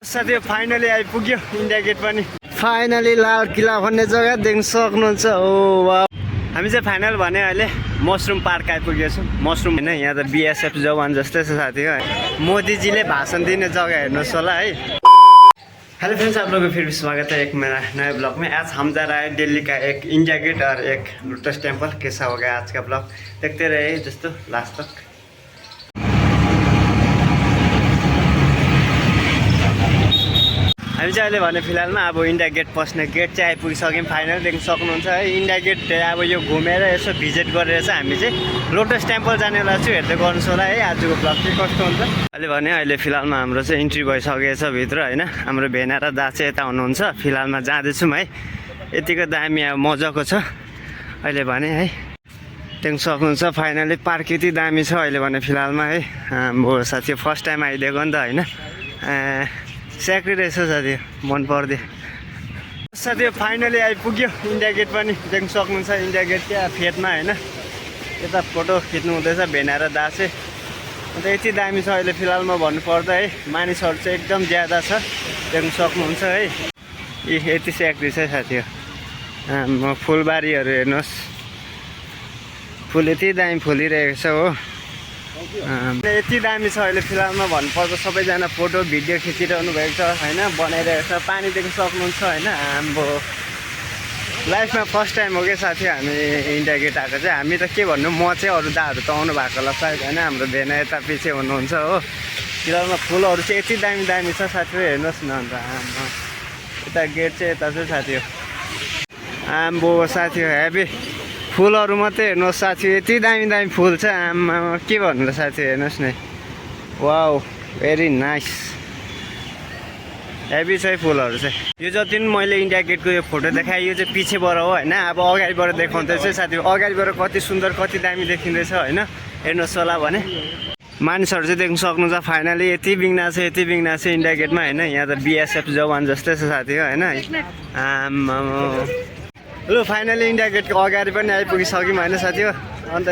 साथी फाइनली आइपुग्यो India get पनि फाइनली लाल किल्ला भन्ने जग्गा देख्न सक्नुहुन्छ। ओ वाह हामी चाहिँ फाइनल भने अहिले मसरुम पार्क आइपुगेको छौँ। मसरुम होइन यहाँ त बीएसएफ जवान जस्तै छ साथी है। मोदीजीले भाषण दिने जग्गा हेर्नुहोस् होला है। हेलो फ्रेंड्स, आप लोगों को फिर भी स्वागत है एक मेरा नए ब्लॉग में। आज हम जा रहा है दिल्ली का एक इंडिया गेट और एक लोटस टेम्पल। कैसा होगा आज का ब्लॉग, देखते रहिए दोस्तों लास्ट तक। हामी चाहिँ अहिले भने फिलहालमा अब इन्डिया गेट पस्ने गेट चाहिँ आइपुगिसक्यौँ। फाइनल देख्न सक्नुहुन्छ है। इन्डिया गेट अब यो घुमेर यसो भिजिट गरेर चाहिँ हामी चाहिँ लोटस टेम्पल जानेवाला छु। हेर्दै गर्नुहोस् होला है आजको ब्लग चाहिँ कस्तो हुन्छ। अहिले फिलहालमा हाम्रो चाहिँ इन्ट्री भइसकेको छ भित्र होइन। हाम्रो भेना र दा चाहिँ यता हुनुहुन्छ। फिलहालमा जाँदैछौँ है। यतिको दामी अब मजाको छ अहिले भने है। देख्न सक्नुहुन्छ फाइनली पार्क यति दामी छ अहिले भने फिलहालमा है। म साथी फर्स्ट टाइम आइदिएको नि त होइन। स्याक्री रहेछ साथी, मन पर्दियो साथी। फाइनली आइपुग्यो इन्डिया गेट पनि देख्न सक्नुहुन्छ। इन्डिया गेट क्या फेदमा होइन। यता फोटो खिच्नु हुँदैछ भेना र दा चाहिँ। अन्त यति दामी छ अहिले फिलहालमा भन्नुपर्दा है। मानिसहरू चाहिँ एकदम ज्यादा छ देख्न सक्नुहुन्छ है। यति स्याक्री छ साथी हो। फुलबारीहरू हेर्नुहोस्, फुल यति दामी फुलिरहेको छ हो। यति दामी छ अहिले फिलहालमा भन्नुपर्दा। सबैजना फोटो भिडियो खिचिरहनु भएको छ होइन, बनाइरहेको छ। पानी देख्न सक्नुहुन्छ होइन। हाम्रो लाइफमा फर्स्ट टाइम हो क्या साथी हामी इन्डिया गेट आएको चाहिँ। हामी त के भन्नु, म चाहिँ अरू दाहरू त आउनु भएको होला सायद होइन। हाम्रो भेना यता पछि हुनुहुन्छ हो। फिलहालमा फुलहरू चाहिँ यति दामी दामी छ साथी हो, हेर्नुहोस् न। अन्त यता गेट चाहिँ यता चाहिँ साथी हो। आम्बो साथी हो, हेभी फुलहरू मात्रै हेर्नुहोस् साथी। यति दामी दामी फुल छ आमा, के भन्नु र साथी, हेर्नुहोस् न। वाउ भेरी नाइस, हेभी छ फुलहरू चाहिँ। यो जति पनि मैले इन्डिया गेटको यो फोटो देखाएँ यो चाहिँ पछिबाट हो होइन। अब अगाडिबाट देखाउँदैछ साथी। अगाडिबाट कति सुन्दर कति दामी देखिँदैछ होइन। हेर्नुहोस् होला भने मानिसहरू चाहिँ देख्न सक्नुहुन्छ। फाइनली यति बिग्ना छ यति बिग्ना छ इन्डिया गेटमा होइन। यहाँ त बीएसएफ जवान जस्तै छ साथी हो होइन। लु फाइनली इन्डिया गेटको अगाडि पनि आइपुगिसक्यौँ होइन साथी हो। अन्त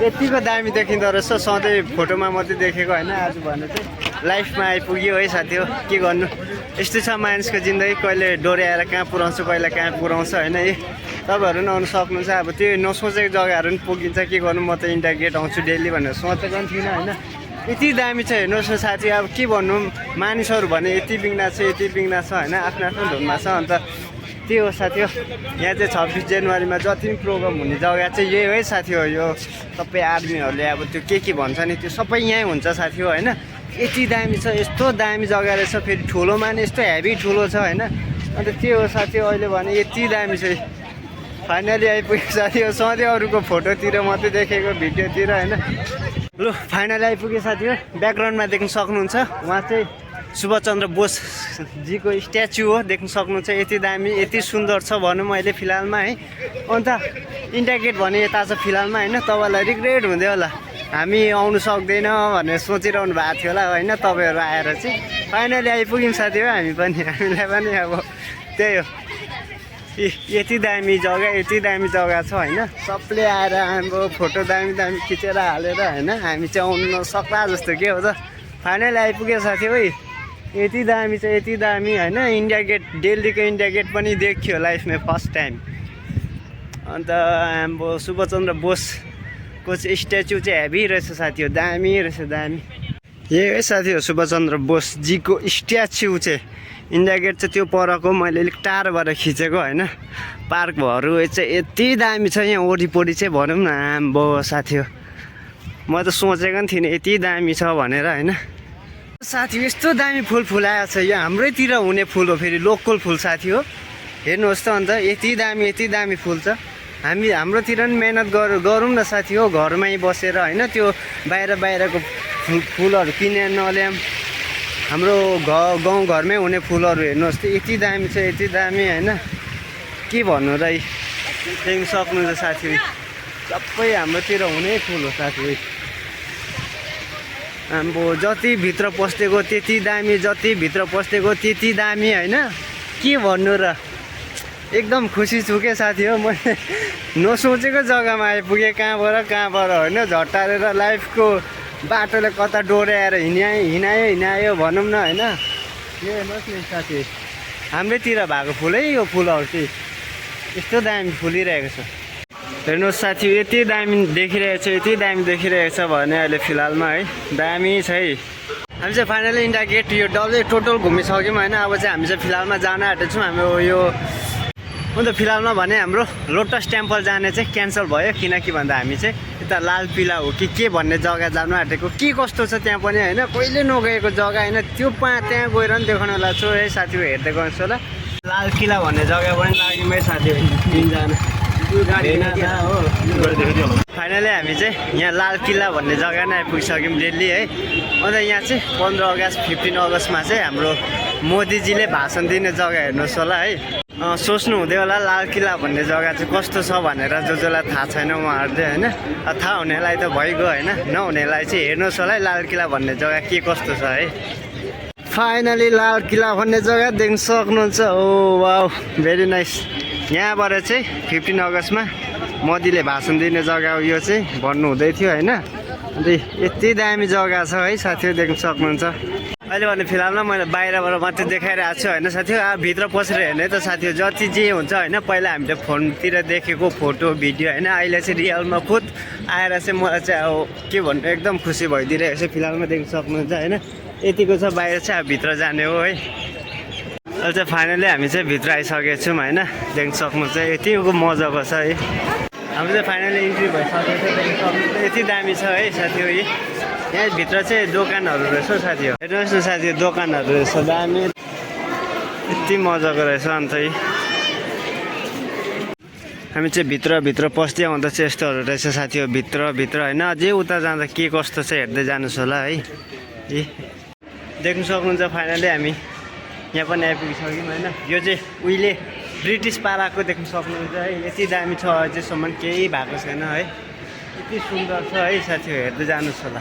यतिको दामी देखिँदो रहेछ। सधैँ फोटोमा मात्रै देखेको होइन, आज भने चाहिँ लाइफमा आइपुग्यो है साथी हो। के गर्नु, यस्तो छ मानिसको जिन्दगी। कहिले डोर्याएर कहाँ पुऱ्याउँछु, कहिले कहाँ पुऱ्याउँछ होइन। तपाईँहरू पनि आउनु सक्नुहुन्छ। अब त्यो नसोचेको जग्गाहरू पनि पुगिन्छ। के गर्नु, म त इन्डिया गेट आउँछु डेली भनेर सोचेको पनि थिइनँ होइन। यति दामी छ हेर्नुहोस् न साथी। अब के भन्नु, मानिसहरू भने यति बिग्ना छ यति बिग्ना छ होइन। आफ्नो आफ्नो धुनमा छ। अन्त त्यो हो साथी हो। यहाँ चाहिँ 26 जनवरीमा जति पनि प्रोग्राम हुने जग्गा चाहिँ यही हो साथी हो। यो सबै आर्मीहरूले अब त्यो के भन्छ नि त्यो सबै यहीँ हुन्छ साथी हो होइन। यति दामी छ, यस्तो दामी जग्गा रहेछ। फेरि ठुलोमा नि यस्तो हेभी ठुलो छ होइन। अन्त त्यो हो साथी हो। अहिले भने यति दामी छ। फाइनली आइपुग्यो साथी हो। सधैँ अरूको फोटोतिर मात्रै देखेको भिडियोतिर होइन। लु फाइनली आइपुग्यो साथी हो। ब्याकग्राउन्डमा देख्न सक्नुहुन्छ उहाँ चाहिँ सुभाषचन्द्र बोसजीको स्ट्याचु हो, देख्न सक्नुहुन्छ। यति दामी यति सुन्दर छ भनौँ अहिले फिलहालमा है। अन्त इन्डिया गेट भने यता छ फिलहालमा होइन। तपाईँलाई रिग्रेट हुँदै होला हामी आउनु सक्दैन भनेर सोचिरहनु भएको थियो होला होइन। तपाईँहरू आएर चाहिँ फाइनली आइपुग्यौँ साथी हो। हामी पनि हामीलाई पनि अब त्यही हो। यति दामी जग्गा यति दामी जग्गा छ होइन। सबले आएर हाम्रो फोटो दामी दामी खिचेर हालेर होइन। हामी चाहिँ आउनु नसक्ला जस्तो के हो त। फाइनली आइपुग्यो साथी हो। यति दामी छ यति दामी होइन। इन्डिया गेट दिल्लीको इन्डिया गेट पनि देखियो लाइफमा फर्स्ट टाइम। अन्त हाम्रो सुभाषचन्द्र बोसको चाहिँ स्ट्याचु चाहिँ हेभी रहेछ साथी हो। दामी रहेछ दामी। यही है साथी हो सुभाषचन्द्र बोसजीको स्ट्याचु चाहिँ। इन्डिया गेट चाहिँ त्यो परको मैले अलिक टाढोबाट खिचेको होइन। पार्कहरू चाहिँ यति दामी छ यहाँ वरिपरि चाहिँ भनौँ न। आम्बो साथी हो, म त सोचेको पनि थिइनँ यति दामी छ भनेर होइन। साथी यस्तो दामी फुल फुलाएको छ। यो हाम्रैतिर हुने फुल हो, फेरि लोकल फुल साथी हो। हेर्नुहोस् त अन्त यति दामी फुल छ। हाम्रोतिर पनि मेहनत गरौँ न साथी हो। घरमै बसेर होइन त्यो बाहिरको फुलहरू किनेर नल्याऊँ। हाम्रो गाउँघरमै हुने फुलहरू हेर्नुहोस् त यति दामी छ यति दामी होइन। के भन्नु र, देख्न सक्नुहुन्छ साथी। सबै हाम्रोतिर हुने फुल हो साथी। अब जति भित्र पस्देको त्यति दामी, जति भित्र पस्देको त्यति दामी होइन। के भन्नु र, एकदम खुसी छु क्या साथी हो। मैले नसोचेको जग्गामा आइपुगेँ। कहाँबाट होइन। झट्टारेर लाइफको बाटोले कता डोर्याएर हिँडायो भनौँ न होइन। यो हेर्नुहोस् न साथी हाम्रैतिर भएको फुलै यो फुलहरू चाहिँ यस्तो दामी फुलिरहेको छ हेर्नुहोस् साथी यति दामी देखिरहेको छ यति दामी देखिरहेको छ भने अहिले फिलहालमा है दामी छ है हामी चाहिँ फाइनली इन्डिया गेट यो डल्लै टोटल घुमिसक्यौँ होइन अब चाहिँ हामी चाहिँ फिलहालमा जान आँटेको छौँ हाम्रो यो अन्त फिलहालमा भने हाम्रो लोटस टेम्पल जाने चाहिँ क्यान्सल भयो किनकि भन्दा हामी चाहिँ यता लाल किल्ला हो कि के भन्ने जग्गा जानु आँटेको के कस्तो छ त्यहाँ पनि होइन कहिले नगएको जग्गा होइन त्यो त्यहाँ गएर पनि देखाउन लाग्छु है साथीहरू हेर्दै गर्नुहोस् होला लाल किल्ला भन्ने जग्गा पनि लाग्यौँ है साथीहरू तिनजना फाइनली हामी चाहिँ यहाँ लाल किल्ला भन्ने जग्गा नै आइपुगिसक्यौँ दिल्ली है अन्त यहाँ चाहिँ 15 अगस्त 15 अगस्तमा चाहिँ हाम्रो मोदीजीले भाषण दिने जग्गा हेर्नुहोस् होला है सोच्नु हुँदै होला लाल किल्ला भन्ने जग्गा चाहिँ कस्तो छ भनेर जसलाई थाहा छैन उहाँहरूले होइन थाहा हुनेलाई त भइगयो होइन नहुनेलाई चाहिँ हेर्नुहोस् होला है लाल किल्ला भन्ने जग्गा के कस्तो छ है फाइनली लाल किल्ला भन्ने जग्गा देख्न सक्नुहुन्छ ओ वाउ भेरी नाइस यहाँबाट चाहिँ 15 अगस्तमा मोदीले भाषण दिने जग्गा हो यो चाहिँ भन्नुहुँदै थियो होइन अन्त यति दामी जग्गा छ है साथीहरू देख्न सक्नुहुन्छ अहिले भने फिलहालमा मैले बाहिरबाट मात्रै देखाइरहेको छु होइन साथीहरू अब भित्र पसेर हेर्ने त साथीहरू जति जे हुन्छ होइन पहिला हामीले फोनतिर देखेको फोटो भिडियो होइन अहिले चाहिँ रियलमा खुद आएर चाहिँ मलाई चाहिँ अब के भन्नु एकदम खुसी भइदिइरहेको छ फिलहालमा देख्न सक्नुहुन्छ होइन यतिको छ बाहिर चाहिँ अब भित्र जाने हो है अहिले चाहिँ फाइनली हामी चाहिँ भित्र आइसकेको छौँ होइन देख्न सक्नुहुन्छ यतिको मजाको छ है हामी चाहिँ फाइनली इन्ट्री भइसकेको छ देख्न सक्नुहुन्छ यति दामी छ है साथीहरू यहाँभित्र चाहिँ दोकानहरू रहेछ साथीहरू हेर्नुहोस् न साथीहरू दोकानहरू रहेछ दामी यति मजाको रहेछ अन्त हामी चाहिँ भित्र पस्दै आउँदा चाहिँ यस्तोहरू रहेछ साथीहरू भित्र होइन अझै उता जाँदा के कस्तो छ हेर्दै जानुहोस् होला है देख्नु सक्नुहुन्छ फाइनली हामी यहाँ पनि आइपुगिसक्यौँ होइन यो चाहिँ उहिले ब्रिटिस पालाको देख्नु सक्नुहुन्छ है यति दामी छ अझैसम्म केही भएको छैन है यति सुन्दर छ है साथीहरू हेर्दै जानुहोस् होला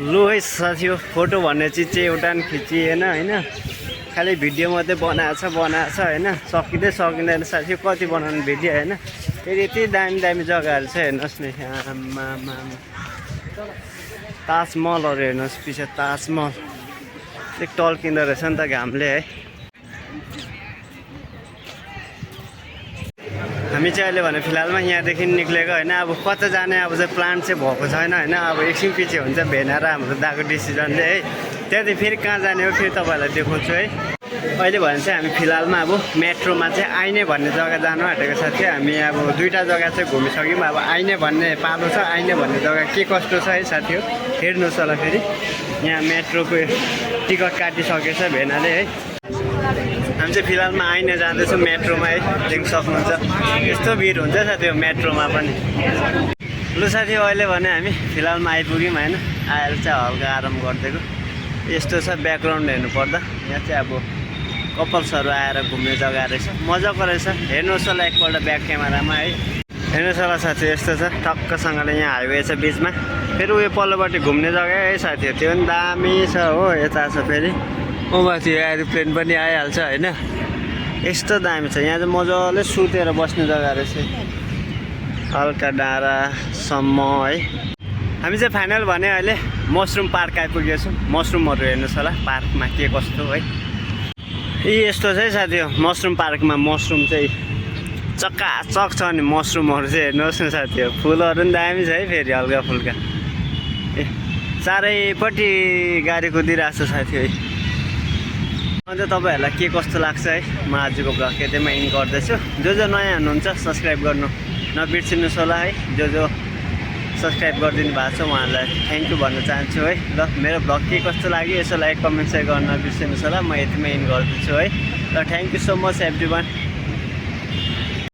लु है साथीहरू फोटो भन्ने चिज चाहिँ एउटा पनि खिचिएन होइन खालि भिडियो मात्रै बनाएको छ होइन सकिँदैन साथीहरू कति बनाउनु भिडियो होइन फेरि यति दामी जग्गाहरू छ हेर्नुहोस् न ताजमहलहरू हेर्नुहोस् पछि ताजमहल एक टल्किँदो रहेछ नि त घामले है हामी चाहिँ अहिले भने फिलहालमा यहाँदेखि निक्लेको होइन अब कता जाने अब चाहिँ प्लान चाहिँ भएको छैन होइन अब एकछिन पछि हुन्छ भेना र हाम्रो दाको डिसिजनले है त्यहाँदेखि फेरि कहाँ जाने हो फेरि तपाईँहरूलाई देखाउँछु है अहिले भने चाहिँ हामी फिलहालमा अब मेट्रोमा चाहिँ आइने भन्ने जग्गा जानु आँटेको छ थियो हामी अब दुईवटा जग्गा चाहिँ घुमिसक्यौँ अब आइने भन्ने पालो छ आइने भन्ने जग्गा के कस्तो छ है साथीहरू हेर्नुहोस् होला फेरि यहाँ मेट्रोको टिकट काटिसकेछ भेनाले है हामी चाहिँ फिलहालमा आइने जाँदैछौँ मेट्रोमा है देख्न सक्नुहुन्छ यस्तो भिड हुन्छ साथीहरू मेट्रोमा पनि लु साथीहरू अहिले भने हामी फिलहालमा आइपुग्यौँ होइन आएर चाहिँ हल्का आराम गरिदिएको यस्तो छ ब्याकग्राउन्ड हेर्नुपर्दा यहाँ चाहिँ अब कपल्सहरू आएर घुम्ने जग्गा रहेछ मजाको रहेछ हेर्नुहोस् होला एकपल्ट ब्याक क्यामेरामा है हेर्नुहोस् होला साथी यस्तो छ टक्कसँगले यहाँ हाइवे छ बिचमा फेरि उयो पल्लोपट्टि घुम्ने जग्गा है साथीहरू त्यो पनि दामी छ हो यता छ फेरि माथि एरोप्लेन पनि आइहाल्छ होइन यस्तो दामी छ यहाँ चाहिँ मजाले सुतेर बस्ने जग्गा रहेछ हल्का डाँडासम्म है हामी चाहिँ फाइनल भने अहिले मसरुम पार्क आइपुगेको छौँ मसरुमहरू हेर्नुहोस् होला पार्कमा के कस्तो है यस्तो छ है साथी हो मसरुम पार्कमा मसरुम चाहिँ चकाचक छ नि मसरुमहरू चाहिँ हेर्नुहोस् न साथी हो फुलहरू पनि दामी छ है फेरि हल्का फुल्का चारैपट्टि गाडी कुदिरहेको छ साथी है अन्त तपाईँहरूलाई के कस्तो लाग्छ है म आजको ब्लग यतैमा इन गर्दैछु जो नयाँ हुनुहुन्छ सब्सक्राइब गर्नु नबिर्सिनुहोस् होला है जो सब्सक्राइब गरिदिनु भएको छ उहाँहरूलाई थ्याङ्क यू भन्न चाहन्छु है ल मेरो ब्लग के कस्तो लाग्यो यसो लाइक कमेन्ट सेयर गर्न नबिर्सिनुहोस् होला म यतिमै इन गर्दैछु है ल thank you so much every one